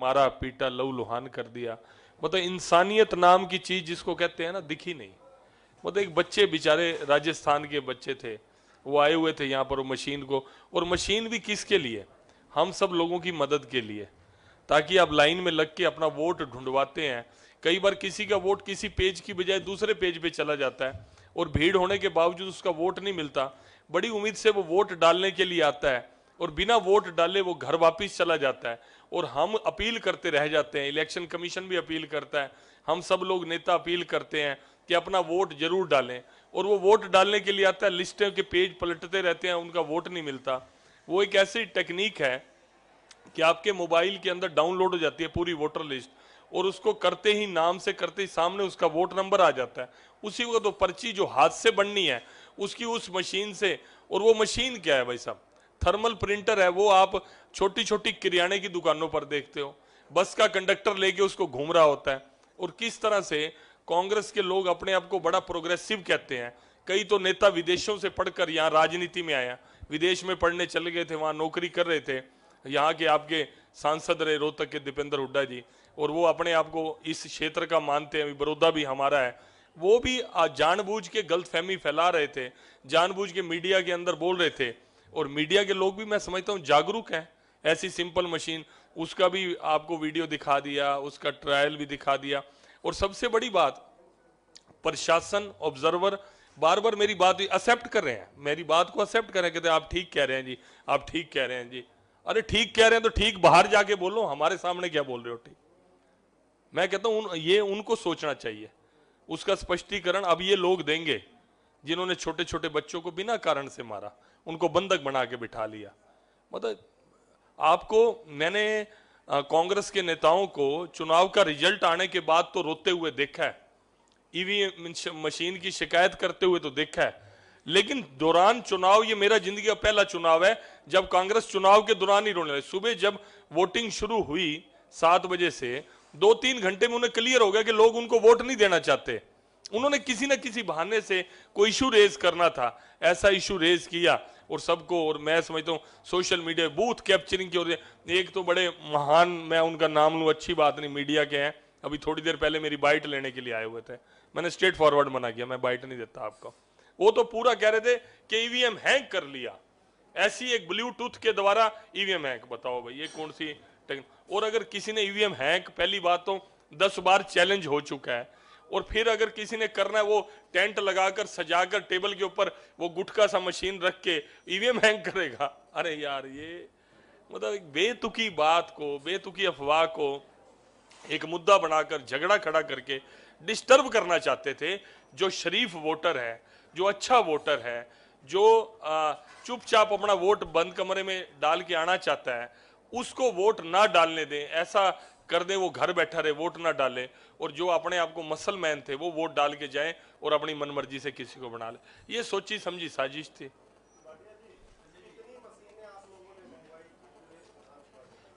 मारा पीटा लहूलुहान कर दिया। मतलब इंसानियत नाम की चीज जिसको कहते हैं ना, दिखी नहीं। मतलब एक बच्चे बेचारे राजस्थान के बच्चे थे, वो आए हुए थे यहाँ पर मशीन को, और मशीन भी किसके लिए, हम सब लोगों की मदद के लिए, ताकि आप लाइन में लग के अपना वोट ढूंढवाते हैं। कई बार किसी का वोट किसी पेज की बजाय दूसरे पेज पे चला जाता है और भीड़ होने के बावजूद उसका वोट नहीं मिलता। बड़ी उम्मीद से वो वोट डालने के लिए आता है और बिना वोट डाले वो घर वापिस चला जाता है, और हम अपील करते रह जाते हैं। इलेक्शन कमीशन भी अपील करता है, हम सब लोग नेता अपील करते हैं कि अपना वोट जरूर डालें, और वो वोट डालने के लिए आता है, लिस्टें के पेज पलटते रहते हैं, उनका वोट नहीं मिलता। वो एक ऐसी टेक्निक है कि आपके मोबाइल के अंदर डाउनलोड हो जाती है पूरी वोटर लिस्ट, और उसको करते ही, नाम से करते ही सामने उसका वोट नंबर आ जाता है। उसी वक्त तो पर्ची जो हाथ से बननी है उसकी उस मशीन से, और वो मशीन क्या है भाई साहब, थर्मल प्रिंटर है। वो आप छोटी छोटी किराने की दुकानों पर देखते हो, बस का कंडक्टर लेके उसको घूम रहा होता है। और किस तरह से कांग्रेस के लोग अपने आप को बड़ा प्रोग्रेसिव कहते हैं। कई तो नेता विदेशों से पढ़कर यहाँ राजनीति में आया, विदेश में पढ़ने चले गए थे, वहां नौकरी कर रहे थे। यहाँ के आपके सांसद रहे रोहतक के दीपेंद्र हुड्डा जी, और वो अपने आप को इस क्षेत्र का मानते हैं, बड़ौदा भी हमारा है। वो भी जानबूझ के गलतफहमी फैला रहे थे, जानबूझ के मीडिया के अंदर बोल रहे थे, और मीडिया के लोग भी मैं समझता हूँ जागरूक हैं। ऐसी सिंपल मशीन, उसका भी आपको वीडियो दिखा दिया, उसका ट्रायल भी दिखा दिया। और सबसे बड़ी बात, प्रशासन, ऑब्जर्वर बार बार मेरी बात एक्सेप्ट कर रहे हैं, मेरी बात को एक्सेप्ट कर रहे हैं, कहते हैं आप ठीक कह रहे हैं जी, आप ठीक कह रहे हैं जी। अरे ठीक कह रहे हैं तो ठीक बाहर जाके बोलो, हमारे सामने क्या बोल रहे हो ठीक। मैं कहता हूं ये उनको सोचना चाहिए, उसका स्पष्टीकरण अब ये लोग देंगे जिन्होंने छोटे छोटे बच्चों को बिना कारण से मारा, उनको बंधक बना के बिठा लिया। मतलब आपको मैंने कांग्रेस के नेताओं को चुनाव का रिजल्ट आने के बाद तो रोते हुए देखा है, ईवीएम मशीन की शिकायत करते हुए तो देखा है, लेकिन दौरान चुनाव, ये मेरा जिंदगी का पहला चुनाव है जब कांग्रेस चुनाव के दौरान ही रोने लगी। सुबह जब वोटिंग शुरू हुई 7 बजे से, 2-3 घंटे में उन्हें क्लियर हो गया कि लोग उनको वोट नहीं देना चाहते। उन्होंने किसी न किसी बहाने से कोई इशू रेज करना था, ऐसा इशू रेज किया, और सबको, और मैं समझता हूँ सोशल मीडिया बूथ कैप्चरिंग की ओर एक तो बड़े महान, मैं उनका नाम लूँ अच्छी बात नहीं, मीडिया के हैं, अभी थोड़ी देर पहले मेरी बाइट लेने के लिए आए हुए थे, मैंने स्ट्रेट फॉरवर्ड मना किया, मैं बाइट नहीं देता आपको। वो तो पूरा कह रहे थे कि ईवीएम हैक कर लिया, ऐसी एक ब्लूटूथ के द्वारा ईवीएम हैक। बताओ भाई ये कौन सी और अगर किसी ने ईवीएम हैक, पहली बात तो 10 बार चैलेंज हो चुका है, और फिर अगर किसी ने करना है वो टेंट लगाकर सजाकर टेबल के ऊपर वो गुटखा सा मशीन रख के ईवीएम हैक करेगा। अरे यार ये मतलब एक बेतुकी बात को, बेतुकी अफवाह को एक मुद्दा बनाकर झगड़ा खड़ा करके डिस्टर्ब करना चाहते थे। जो शरीफ वोटर है, जो अच्छा वोटर है, जो चुपचाप अपना वोट बंद कमरे में डाल के आना चाहता है, उसको वोट ना डालने दें, ऐसा कर दें वो घर बैठा रहे, वोट ना डाले, और जो अपने आप को मसलमैन थे वो वोट डाल के जाएं और अपनी मनमर्जी से किसी को बना ले। ये सोची समझी साजिश थी।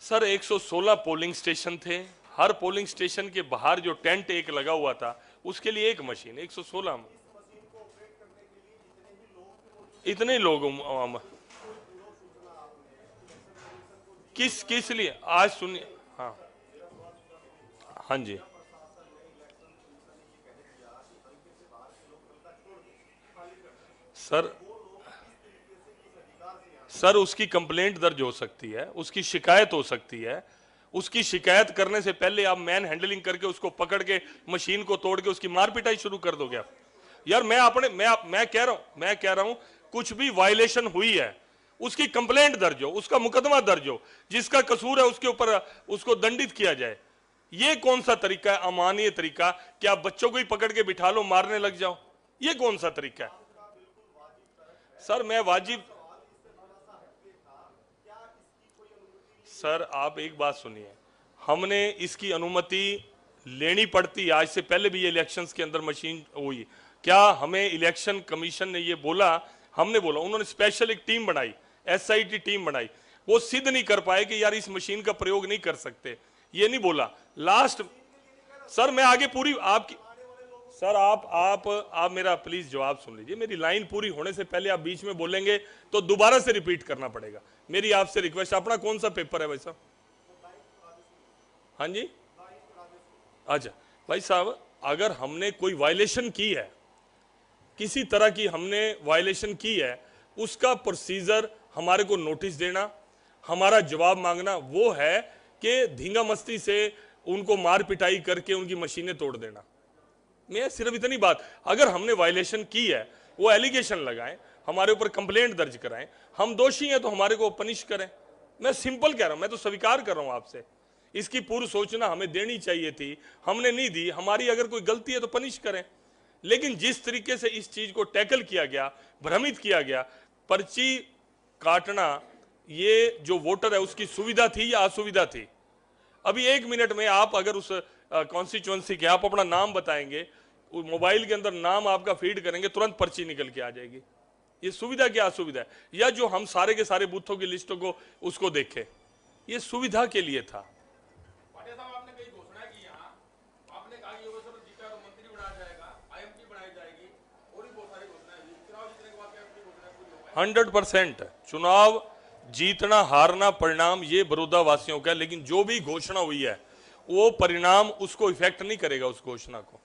सर 116 पोलिंग स्टेशन थे, हर पोलिंग स्टेशन के बाहर जो टेंट एक लगा हुआ था उसके लिए एक मशीन, 116 इतने लोग किस लिए आज सुनिए। हाँ हाँ जी, सर उसकी कंप्लेंट दर्ज हो सकती है, उसकी शिकायत हो सकती है। उसकी शिकायत करने से पहले आप मैन हैंडलिंग करके उसको पकड़ के मशीन को तोड़ के उसकी मार पिटाई शुरू कर दोगे आप। यार मैं कह रहा हूं कुछ भी वायलेशन हुई है उसकी कंप्लेंट दर्ज हो, उसका मुकदमा दर्ज हो, जिसका कसूर है उसके ऊपर उसको दंडित किया जाए। ये कौन सा तरीका है अमानवीय तरीका कि आप बच्चों को ही पकड़ के बिठा लो, मारने लग जाओ? ये कौन सा तरीका है? सर मैं वाजिब, सर आप एक बात सुनिए, हमने इसकी अनुमति लेनी पड़ती, आज से पहले भी ये इलेक्शंस के अंदर मशीन हुई, क्या हमें इलेक्शन कमीशन ने ये बोला? हमने बोला, उन्होंने स्पेशल एक टीम बनाई, एसआईटी टीम बनाई, वो सिद्ध नहीं कर पाए कि यार इस मशीन का प्रयोग नहीं कर सकते, ये नहीं बोला लास्ट। सर मैं आगे पूरी आपकी, सर आप मेरा प्लीज जवाब सुन लीजिए, मेरी लाइन पूरी होने से पहले आप बीच में बोलेंगे तो दोबारा से रिपीट करना पड़ेगा। मेरी आपसे रिक्वेस्ट, अपना कौन सा पेपर है भाई साहब? हाँ जी, अच्छा भाई साहब, अगर हमने कोई वायलेशन की है, किसी तरह की हमने वायलेशन की है, उसका प्रोसीजर हमारे को नोटिस देना, हमारा जवाब मांगना, वो है कि धींगा मस्ती से उनको मार पिटाई करके उनकी मशीनें तोड़ देना। मैं सिर्फ इतनी बात, अगर हमने वायलेशन की है, वो एलिगेशन लगाएं, हमारे ऊपर कंप्लेंट दर्ज कराएं, हम दोषी हैं तो हमारे को पनिश करें। मैं सिंपल कह रहा हूं, मैं तो स्वीकार कर रहा हूं आपसे, इसकी पूर्व सूचना हमें देनी चाहिए थी, हमने नहीं दी, हमारी अगर कोई गलती है तो पनिश करें। लेकिन जिस तरीके से इस चीज को टैकल किया गया, भ्रमित किया गया, पर्ची काटना ये जो वोटर है उसकी सुविधा थी या असुविधा थी? अभी 1 मिनट में आप अगर उस कॉन्स्टिट्यूंसी के आप अपना नाम बताएंगे, मोबाइल के अंदर नाम आपका फीड करेंगे, तुरंत पर्ची निकल के आ जाएगी। ये सुविधा क्या असुविधा है? या जो हम सारे के सारे बूथों की लिस्टों को उसको देखें, ये सुविधा के लिए था। आपने कई घोषणाएं की, यहाँ आपने कहा कि जीता तो मंत्री बनाया जाएगा, आईएमपी बनाई जाएगी, और भी बहुत सारी घोषणाएं हुई। चुनाव जीतने के बाद क्या आपकी घोषणाएं पूरी हो पाई? 100% चुनाव जीतना हारना परिणाम ये बड़ौदा वासियों का है, लेकिन जो भी घोषणा हुई है वो परिणाम उसको इफेक्ट नहीं करेगा उस घोषणा को।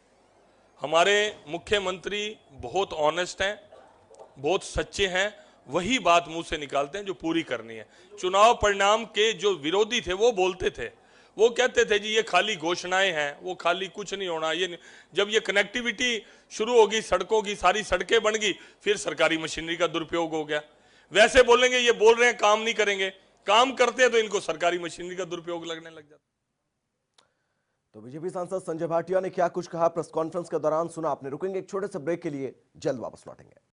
हमारे मुख्यमंत्री बहुत ऑनेस्ट हैं, बहुत सच्चे हैं, वही बात मुंह से निकालते हैं जो पूरी करनी है। चुनाव परिणाम के जो विरोधी थे वो बोलते थे, वो कहते थे जी ये खाली घोषणाएं हैं, वो खाली कुछ नहीं होना, ये नहीं। जब ये कनेक्टिविटी शुरू होगी, सड़कों की सारी सड़कें बन गई, फिर सरकारी मशीनरी का दुरुपयोग हो गया। वैसे बोलेंगे ये बोल रहे हैं काम नहीं करेंगे, काम करते हैं तो इनको सरकारी मशीनरी का दुरुपयोग लगने लग जाता। तो बीजेपी सांसद संजय भाटिया ने क्या कुछ कहा प्रेस कॉन्फ्रेंस के दौरान, सुना आपने। रुकेंगे एक छोटे से ब्रेक के लिए, जल्द वापस लौटेंगे।